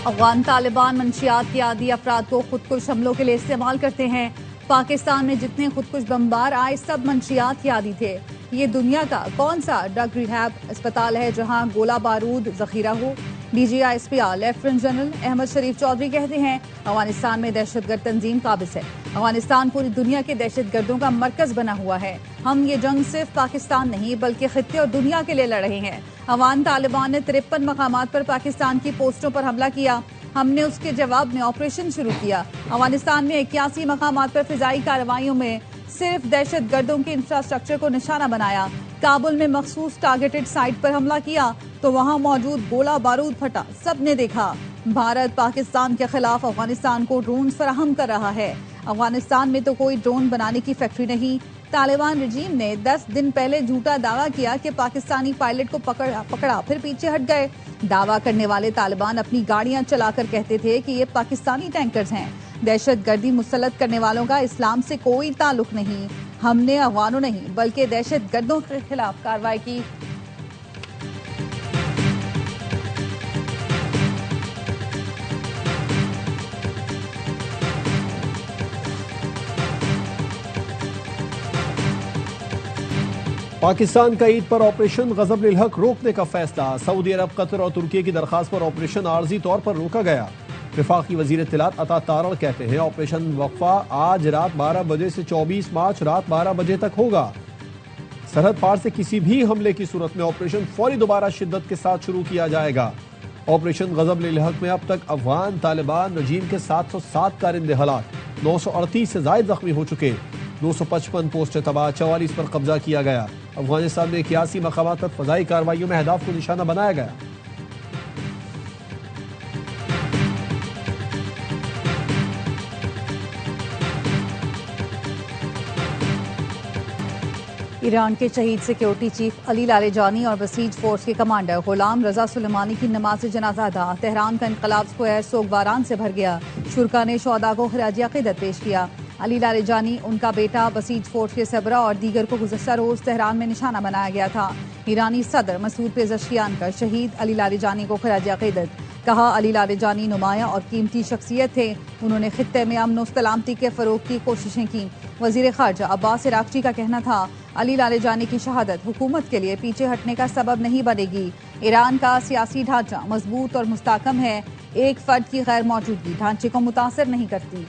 अफगान तालिबान मंशियात के आदी अफराद को खुदकुश हमलों के लिए इस्तेमाल करते हैं। पाकिस्तान में जितने खुदकुश बमबार आए सब मंशियात के आदी थे। ये दुनिया का कौन सा ड्रग रिहैब अस्पताल है जहां गोला बारूद जखीरा हो? DGISPR लेफ्टिनेंट जनरल अहमद शरीफ चौधरी कहते हैं अफगानिस्तान में दहशतगर्द तंजीम काबिज है। अफगानिस्तान पूरी दुनिया के दहशतगर्दों का मरकज बना हुआ है। हम ये जंग सिर्फ पाकिस्तान नहीं बल्कि खित्ते और दुनिया के लिए लड़ रहे हैं। अफगान तालिबान ने 53 मकामात पर पाकिस्तान की पोस्टों पर हमला किया। हमने उसके जवाब में ऑपरेशन शुरू किया। अफगानिस्तान में 81 मकामात पर फिजाई कार्रवाइयों में सिर्फ दहशतगर्दों के इंफ्रास्ट्रक्चर को निशाना बनाया। काबुल में मखसूस टारगेटेड साइट पर हमला किया तो वहां मौजूद गोला बारूद फटा, सबने देखा। भारत पाकिस्तान के खिलाफ अफगानिस्तान को ड्रोन फराहम कर रहा है। अफगानिस्तान में तो कोई ड्रोन बनाने की फैक्ट्री नहीं। तालिबान रजीम ने 10 दिन पहले झूठा दावा किया कि पाकिस्तानी पायलट को पकड़ा फिर पीछे हट गए। दावा करने वाले तालिबान अपनी गाड़ियां चलाकर कहते थे कि ये पाकिस्तानी टैंकर्स हैं। दहशतगर्दी मुसल्लत करने वालों का इस्लाम से कोई ताल्लुक नहीं। हमने अफगानों नहीं बल्कि दहशतगर्दों के खिलाफ कार्रवाई की। पाकिस्तान का ईद पर ऑपरेशन गजब-उल हक रोकने का फैसला। सऊदी अरब, कतर और तुर्की की दरखास्त पर ऑपरेशन आर्जी तौर पर रोका गया। वफाकी वजीर इत्तलात अता तारड़ कहते हैं ऑपरेशन वक्फा आज रात 12 बजे से 24 मार्च रात 12 बजे तक होगा। सरहद पार से किसी भी हमले की सूरत में ऑपरेशन फौरी दोबारा शिद्दत के साथ शुरू किया जाएगा। ऑपरेशन गजब-उल हक में अब तक अफगान तालिबान रजीम के 707 कारिंदे हलाक, 938 से जायद जख्मी हो चुके, 255 पोस्टें तबाह, 44 पर कब्जा किया गया। अफगानिस्तान में 81 मकामात पर फजाई कार्रवाइयों में अहदाफ को निशाना बनाया गया। ईरान के शहीद सिक्योरिटी चीफ अली लारेजानी और बसीज फोर्स के कमांडर गुलाम रजा सुलेमानी की नमाज जनाजा अदा। तेहरान का इनकलाब स्क्वायर सोगवारान से भर गया। शुरका ने शोहदा को खिराज अकीदत पेश किया। अली लारेजानी, उनका बेटा, बसीज फोर्स के सबरा और दीगर को गुज़श्ता रोज तेहरान में निशाना बनाया गया था। ईरानी सदर मसूद पेज़ेश्कियान का शहीद अली लारेजानी को खिराज अकीदत। कहा अली लारेजानी नुमाया और कीमती शख्सियत थे। उन्होंने खित्ते में अमन और सलामती के फरोग की कोशिशें की। वजीर खारजा अब्बास इराक्ची का कहना था अली लारेजानी की शहादत हुकूमत के लिए पीछे हटने का सबब नहीं बनेगी। ईरान का सियासी ढांचा मजबूत और मुस्तहकम है। एक फर्द की गैर मौजूदगी ढांचे को मुतासर नहीं करती।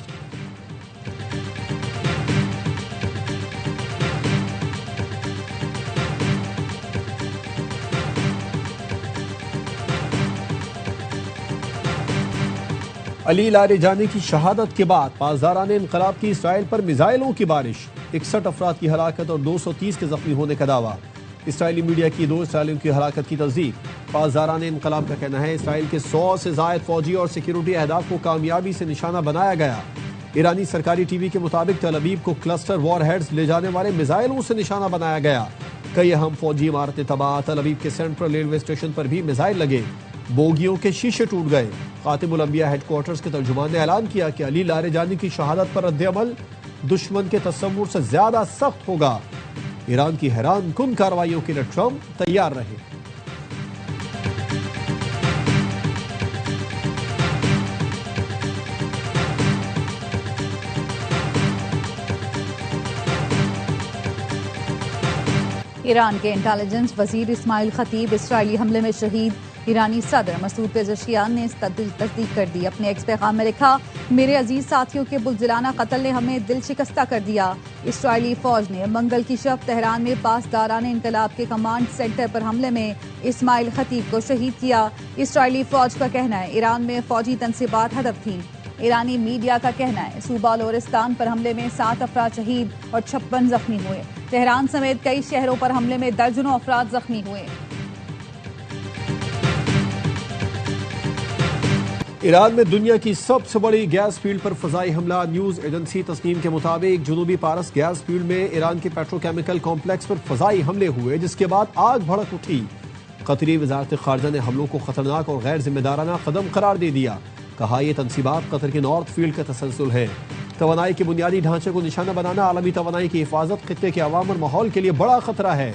अली लारेजानी की शहादत के बाद पासदारान इनकलाब की इसराइल पर मिसाइलों की बारिश, 61 अफराद की हलाकत और 230 के जख्मी होने का दावा। इसराइली मीडिया की 2 इसराइलियों की हलाकत की तस्दीक। पासदारान इनकलाब का कहना है इसराइल के 100 से जायद फौजी और सिक्योरिटी अहदाफ को कामयाबी से निशाना बनाया गया। ईरानी सरकारी टीवी के मुताबिक तल अवीव को क्लस्टर वॉर हेड्स ले जाने वाले मिसाइलों से निशाना बनाया गया। कई अहम फौजी इमारतें तबाह। तल अवीव के सेंट्रल रेलवे स्टेशन पर भी मिसाइल लगे, बोगियों के शीशे टूट गए। खातिमुल अंबिया हेडक्वार्टर्स के तर्जुमान ने ऐलान किया कि अली लारेजानी की शहादत पर रद्द-ए-अमल दुश्मन के तसव्वुर से ज्यादा सख्त होगा। ईरान की हैरान कुन कार्रवाइयों के लिए ट्रंप तैयार रहे। ईरान के इंटेलिजेंस वजीर इस्माइल खतीब इसराइली हमले में शहीद। ईरानी सदर मसूद पेज़ेश्कियान ने तस्दीक कर दी। अपने एक्स पैगाम में लिखा, मेरे अजीज साथियों के बुज़दिलाना कत्ल ने हमें दिल शिकस्ता कर दिया। इसराइली फौज ने मंगल की शब तेहरान में पासदारान इनकलाब के कमांड सेंटर पर हमले में इस्माइल खतीब को शहीद किया। इसराइली फौज का कहना है ईरान में फौजी तनसीबात हदफ थीं। ईरानी मीडिया का कहना है सूबा लोरिस्तान पर हमले में 7 अफराद शहीद और 56 जख्मी हुए। तेहरान समेत कई शहरों पर हमले में दर्जनों अफराद जख्मी हुए। ईरान में दुनिया की सबसे बड़ी गैस फील्ड पर फजाई हमला। न्यूज एजेंसी तस्नीम के मुताबिक जनूबी पारस गैस फील्ड में ईरान के पेट्रोकेमिकल कॉम्प्लेक्स पर फजाई हमले हुए, जिसके बाद आग भड़क उठी। कतरी वजारत खारजा ने हमलों को खतरनाक और गैर जिम्मेदाराना कदम करार दे दिया। कहा यह तनसीबात कतर के नॉर्थ फील्ड का तसलसल है। तवानाई के बुनियादी ढांचे को निशाना बनाना आलमी तवानाई की हिफाजत खित्ते के अवाम और माहौल के लिए बड़ा खतरा है।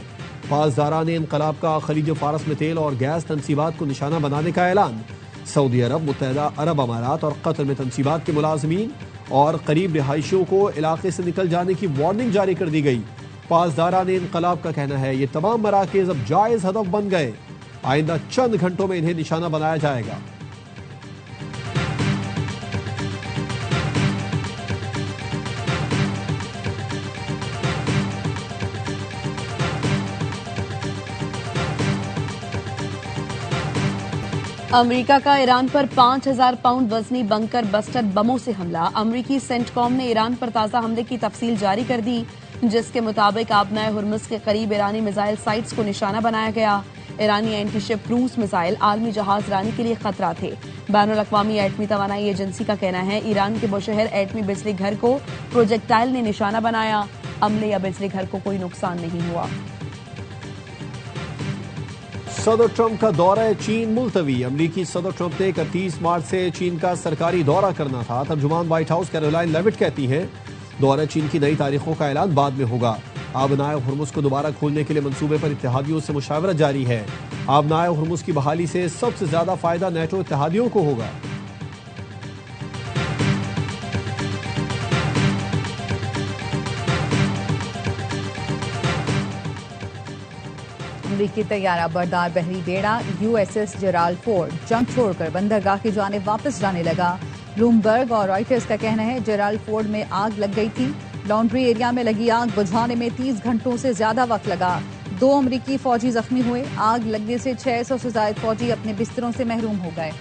पासदारान इनकलाब का खलीज फारस में तेल और गैस तनसीबात को निशाना बनाने का ऐलान। सऊदी अरब, मुत्तहदा अरब अमारात और कतर में तनसीबात के मुलाजमीन और करीब रिहायशियों को इलाके से निकल जाने की वार्निंग जारी कर दी गई। पासदारान इनकलाब का कहना है ये तमाम मराकज़ अब जायज़ हदफ बन गए। आइंदा चंद घंटों में इन्हें निशाना बनाया जाएगा। अमेरिका का ईरान पर 5,000 पाउंड वजनी बंकर बस्टर बमों से हमला। अमेरिकी सेंटकॉम ने ईरान पर ताज़ा हमले की तफसील जारी कर दी, जिसके मुताबिक आबनाए हुर्मुज़ के करीब ईरानी मिसाइल साइट्स को निशाना बनाया गया। ईरानी एंटीशिप क्रूज मिसाइल आलमी जहाज रानी के लिए खतरा थे। बैनुल-अक़वामी एटमी तवानाई एजेंसी का कहना है ईरान के बुशहर एटमी बिजली घर को प्रोजेक्टाइल ने निशाना बनाया। अमले या बिजली घर को कोई नुकसान नहीं हुआ। सदर ट्रंप का दौरा चीन मुलतवी। अमरीकी सदर ट्रंप ने 31 मार्च से चीन का सरकारी दौरा करना था। तर्जुमान व्हाइट हाउस कैरोलाइन लेविट कहती हैं दौरा चीन की नई तारीखों का ऐलान बाद में होगा। आबनाए हुर्मुज़ को दोबारा खोलने के लिए मंसूबे पर इत्तेहादियों से मुशावरत जारी है। आबनाए हुर्मुज़ की बहाली से सबसे ज्यादा फायदा नेटो इत्तेहादियों को होगा। अमरीकी तैयारा बरदार बहरी बेड़ा USS जेराल्ड फोर्ड जंग छोड़कर बंदरगाह की जानिब वापस जाने लगा। ब्लूमबर्ग और रॉयटर्स का कहना है जेराल्ड फोर्ड में आग लग गई थी। लॉन्ड्री एरिया में लगी आग बुझाने में 30 घंटों से ज्यादा वक्त लगा। 2 अमरीकी फौजी जख्मी हुए। आग लगने से 600 से ज्यादा फौजी अपने बिस्तरों से महरूम हो गए।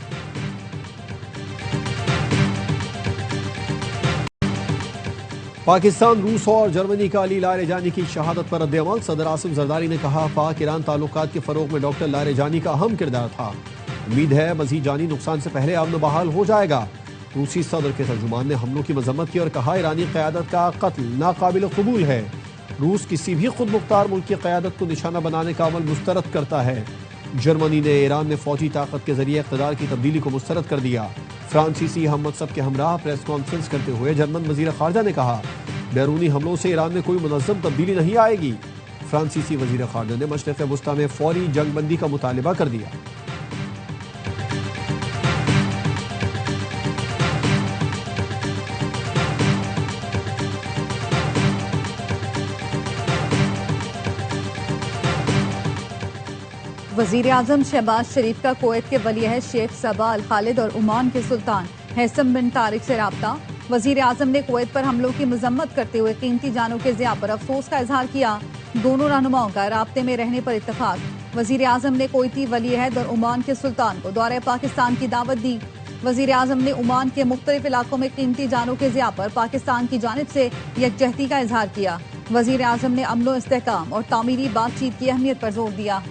पाकिस्तान, रूस और जर्मनी का अली लारेजानी की शहादत पर रद्द-ए-अमल। सदर आसिम जरदारी ने कहा पाक ईरान ताल्लुकात के फरोग में डॉक्टर लारेजानी का अहम किरदार था। उम्मीद है मजीद जानी नुकसान से पहले अमन बहाल हो जाएगा। रूसी सदर के तर्जुमान ने हमलों की मजम्मत की और कहा ईरानी क़यादत का कत्ल नाकाबिल कबूल है। रूस किसी भी खुद मुख्तार मुल्क की क़यादत को निशाना बनाने का अमल मुस्तरद करता है। जर्मनी ने ईरान में फौजी ताकत के जरिए इक़्तिदार की तब्दीली को मुस्तरद कर दिया। फ्रांसीसी हम मकसद के हमराह प्रेस कॉन्फ्रेंस करते हुए जर्मन वज़ीर ख़ारजा ने कहा बैरूनी हमलों से ईरान में कोई मुनज़्ज़म तब्दीली नहीं आएगी। फ्रांसीसी वज़ीर ख़ारजा ने मशरिक़ वुस्ता में फौरी जंगबंदी का मुतालिबा कर दिया। वज़ीर आज़म शहबाज शरीफ का कुवैत के वलीअहद शेख सबा अल खालिद और ओमान के सुल्तान हैसम बिन तारिक से राब्ता। वज़ीर आज़म ने कुवैत पर हमलों की मजम्मत करते हुए कीमती जानों के ज़िया पर अफसोस का इजहार किया। दोनों रहनुमाओं का राब्ते में रहने पर इत्तफाक। वज़ीर आज़म ने कुवैती वलीअहद और ओमान के सुल्तान को दौरे पाकिस्तान की दावत दी। वज़ीर आज़म ने ओमान के मुख्तलिफ इलाकों में कीमती जानों के ज़िया पर पाकिस्तान की जानिब से यकजहती का इजहार किया। वज़ीर आज़म ने अमन इस्तेहकाम और तामीरी बातचीत की अहमियत पर जोर दिया।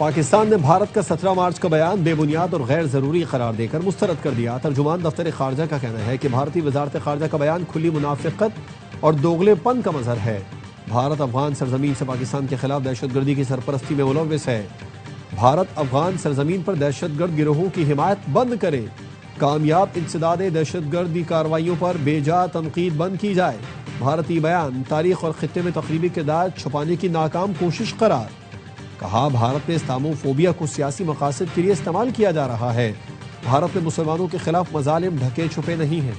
पाकिस्तान ने भारत का 17 मार्च का बयान बेबुनियाद और गैर ज़रूरी करार देकर मुस्तरद कर दिया। तर्जुमान दफ्तर खारजा का कहना है कि भारतीय वजारत खारजा का बयान खुली मुनाफिकत और दोगलेपन का मजहर है। भारत अफगान सरजमीन से पाकिस्तान के खिलाफ दहशतगर्दी की सरपरस्ती में मुलव्विस है। भारत अफगान सरजमीन पर दहशतगर्द गिरोहों की हिमायत बंद करे। कामयाब इंसदाद दहशतगर्दी कार्रवाइयों पर बेजा तनकीद बंद की जाए। भारतीय बयान तारीख और खित्ते में तकरीबी किरदार छुपाने की नाकाम कोशिश करार। कहा भारत में इस्लामोफोबिया को सियासी मकासद के लिए इस्तेमाल किया जा रहा है। भारत में मुसलमानों के खिलाफ मजालिम ढके छुपे नहीं हैं।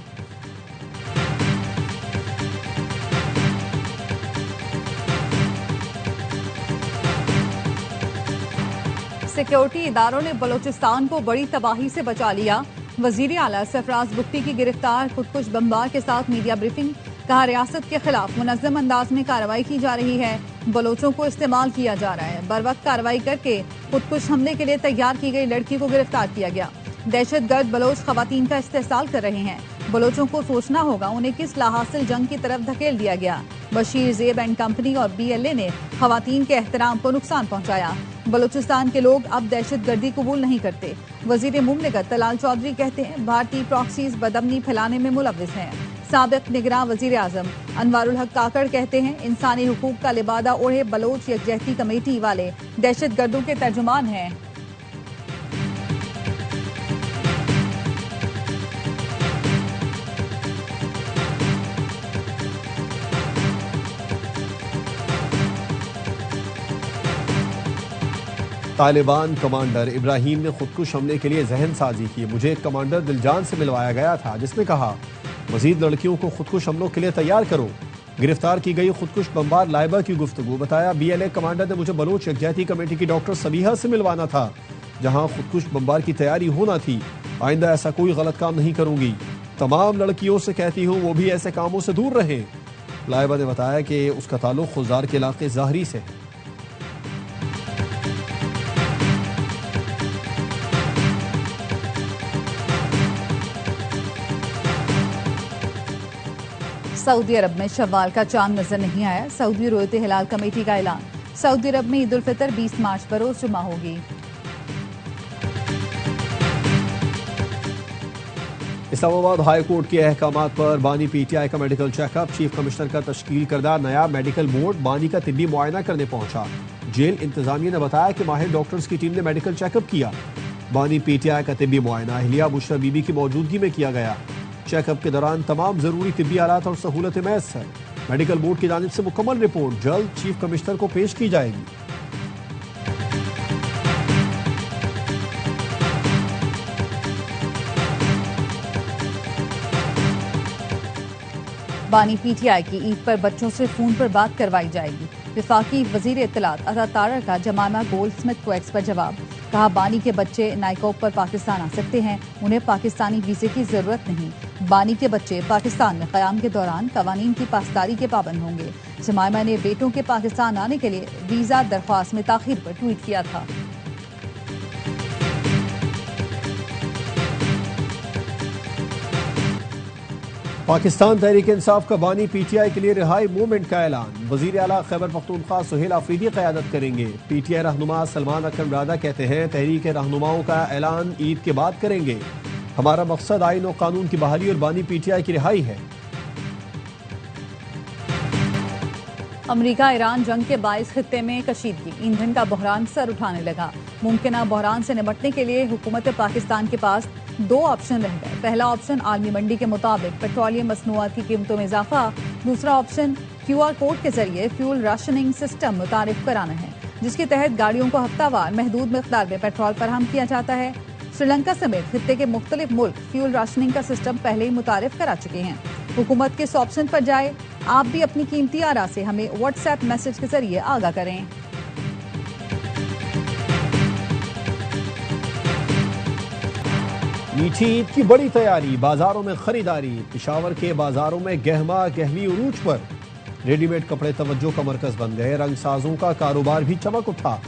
सिक्योरिटी इदारों ने बलोचिस्तान को बड़ी तबाही से बचा लिया। वजीर आला सरफराज बुख्ती की गिरफ्तार खुदकुश बमबार के साथ मीडिया ब्रीफिंग। कहा रियासत के खिलाफ मुनज़्ज़म अंदाज में कार्रवाई की जा रही है। बलोचों को इस्तेमाल किया जा रहा है। बर वक्त कार्रवाई करके खुदकुश हमले के लिए तैयार की गई लड़की को गिरफ्तार किया गया। दहशतगर्द बलोच खवातीन का इस्तेहसाल कर रहे हैं। बलोचों को सोचना होगा उन्हें किस लाहासिल जंग की तरफ धकेल दिया गया। बशीर ज़ेब एंड कंपनी और BLA ने खवातीन के एहतराम को नुकसान पहुंचाया। बलोचिस्तान के लोग अब दहशतगर्दी कबूल नहीं करते। वजीर मुमलिकत तलाल चौधरी कहते हैं भारतीय प्रॉक्सीज बदअमनी फैलाने में मुलव्विस हैं। साबिक निगरान वजीर आजम अनवारुल हक काकड़ कहते हैं इंसानी हुकूक का लिबादा ओढ़े बलोच यकजहती कमेटी वाले दहशतगर्दों के तर्जुमान हैं। तालिबान कमांडर इब्राहिम ने खुदकुश हमले के लिए जहन साजी की। मुझे एक कमांडर दिलजान से मिलवाया गया था जिसने कहा मजीद लड़कियों को खुदकुश हमलों के लिए तैयार करो। गिरफ्तार की गई खुदकुश बमबार लाइबा की गुफ्तगू। बताया BLA कमांडर ने मुझे बलोच यकजहती कमेटी की डॉक्टर सबीहा से मिलवाना था जहां खुदकुश बमबार की तैयारी होना थी। आइंदा ऐसा कोई गलत काम नहीं करूंगी। तमाम लड़कियों से कहती हूँ वो भी ऐसे कामों से दूर रहें। लाइबा ने बताया कि उसका ताल्लुक खुजार के इलाके ज़ाहरी से है। सऊदी अरब में शव्वाल का चांद नजर नहीं आया। सऊदी रोयत हिलाल कमेटी का ऐलान। सऊदी अरब में ईद उल फितर 20 मार्च पर रोज जुमा होगी। इस्लामाबाद हाई कोर्ट के अहकामात पर बानी PTI का मेडिकल चेकअप। चीफ कमिश्नर का तश्कील करदा नया मेडिकल बोर्ड बानी का तिब्बी मुआयना करने पहुंचा। जेल इंतजामिया ने बताया कि माहिर डॉक्टर्स की टीम ने मेडिकल चेकअप किया। बानी PTI का तिब्बी मुआयना अहलिया बुशरा बीबी की मौजूदगी में किया गया। चेकअप के दौरान तमाम जरूरी तिब्बी आलात और सहूलतें मैसर। मेडिकल बोर्ड की जानिब से मुकम्मल रिपोर्ट जल्द चीफ कमिश्नर को पेश की जाएगी। बानी PTI की ईद पर बच्चों से फोन पर बात करवाई जाएगी। विफाकी वजीर इत्तलात अता तारर का जमाना गोल्ड स्मिथ को एक्स पर जवाब। कहा बानी के बच्चे नाइकॉब पर पाकिस्तान आ सकते हैं, उन्हें पाकिस्तानी वीजे की जरूरत नहीं। बानी के बच्चे पाकिस्तान में क़याम के दौरान कवानीन की पासदारी के पाबंद होंगे। जमाइमा ने बेटों के पाकिस्तान आने के लिए वीजा दरख्वास्त में ताखीर पर ट्वीट किया था। पाकिस्तान तहरीक इंसाफ का बानी PTI के लिए रिहाई मूवमेंट का ऐलान। वजीर आला खैबर पख्तूनख्वा सुहेल आफरीदी क़यादत करेंगे। PTI रहनुमा सलमान अकरम रादा कहते हैं तहरीक रहनुमाओं का ऐलान ईद के बाद करेंगे। हमारा मकसद आईन और कानून की बहाली और बानी PTI की रिहाई है। अमरीका ईरान जंग के बाइस खित्ते में कशीदगी। ईंधन का बहरान सर उठाने लगा। मुमकिन बहरान से निपटने के लिए हुकूमत पाकिस्तान के पास दो ऑप्शन रह गए। पहला ऑप्शन आलमी मंडी के मुताबिक पेट्रोलियम मसनूआत की कीमतों में इजाफा। दूसरा ऑप्शन QR कोड के जरिए फ्यूल राशनिंग सिस्टम मुतारिफ कराना है, जिसके तहत गाड़ियों को हफ्तावार महदूद मिकदार में पेट्रोल फराहम किया जाता है। श्रीलंका समेत खित्ते के मुख्तलिफ मुल्क फ्यूल राशनिंग का सिस्टम पहले ही मुतारिफ करा चुके हैं। हुकूमत के इस ऑप्शन पर जाए। आप भी अपनी कीमती आरा से हमें WhatsApp मैसेज के जरिए आगाह करें। मीठी ईद की बड़ी तैयारी, बाजारों में खरीदारी। पेशावर के बाजारों में गहमा गहमी उरूज पर। रेडीमेड कपड़े तवज्जो का मरकज बन गए। रंगसाजों का कारोबार भी चमक उठा।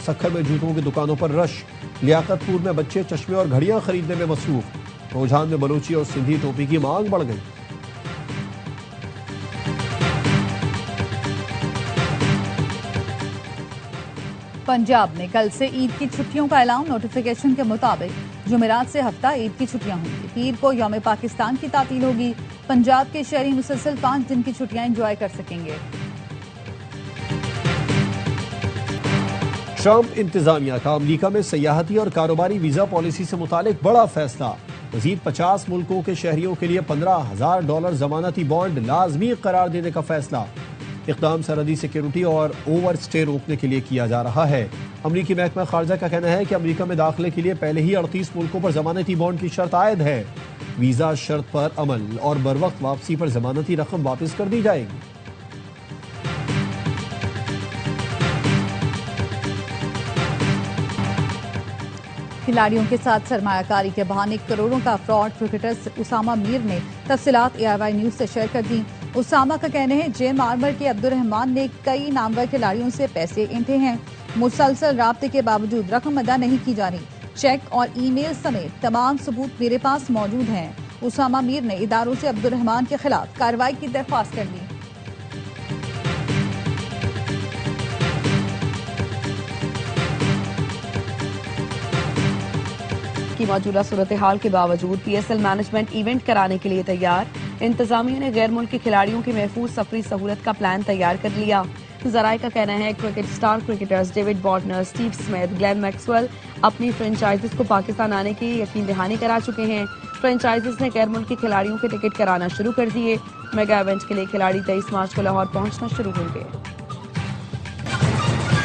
सखर में जूतों की दुकानों पर रश। लियाकतपुर में बच्चे चश्मे और घड़ियां खरीदने में मसरूफ। रोजान में बलूची और सिंधी टोपी की मांग बढ़ गई। पंजाब में कल से ईद की छुट्टियों का ऐलान। नोटिफिकेशन के मुताबिक जुमेरात से हफ्ता ईद की छुट्टियां होंगी। पीर को यौम पाकिस्तान की तातील होगी। पंजाब के शहरी मुसलसल 5 दिन की छुट्टियां एंजॉय कर सकेंगे। ट्रंप इंतजामिया का अमरीका में सयाहती और कारोबारी वीजा पॉलिसी से मुतालिक बड़ा फैसला। मजीद 50 मुल्कों के शहरियों के लिए $15,000 जमानती बॉन्ड लाजमी करार देने का फैसला। इक़दाम सरहदी सिक्योरिटी और ओवर स्टे रोकने के लिए किया जा रहा है। अमरीकी महकमा खारजा का कहना है कि अमरीका में दाखिले के लिए पहले ही 38 मुल्कों पर जमानती बॉन्ड की शर्त आयद है। वीजा शर्त पर अमल और बरवक्त वापसी पर जमानती रकम वापस कर दी जाएगी। खिलाड़ियों के साथ सरमायाकारी के बहाने करोड़ों का फ्रॉड क्रिकेटर उसामा मीर ने तफसीलात AIY न्यूज से शेयर कर दी। उसामा का कहना है जेम आर्मर के अब्दुर्रहमान ने कई नामवर खिलाड़ियों से पैसे ऐंठे हैं। मुसलसल राब्ते के बावजूद रकम अदा नहीं की जा रही। चेक और ईमेल समेत तमाम सबूत मेरे पास मौजूद हैं। उसामा मीर ने इदारों से अब्दुर्रहमान के खिलाफ कार्रवाई की दरख्वास्त कर दी। की मौजूदा सूरत हाल के बावजूद PSL मैनेजमेंट इवेंट कराने के लिए तैयार। इंतजामिया ने गैर मुल्की खिलाड़ियों की महफूज सफरी सहूलत का प्लान तैयार कर लिया। जराये का कहना है cricket star cricketers David Warner, Steve Smith, Glenn Maxwell अपनी फ्रेंचाइजीज को पाकिस्तान आने की यकीन दहानी करा चुके हैं। फ्रेंचाइजीज ने गैर मुल्की खिलाड़ियों के टिकट कराना शुरू कर दिए। मेगा इवेंट के लिए खिलाड़ी 23 मार्च को लाहौर पहुंचना शुरू होंगे।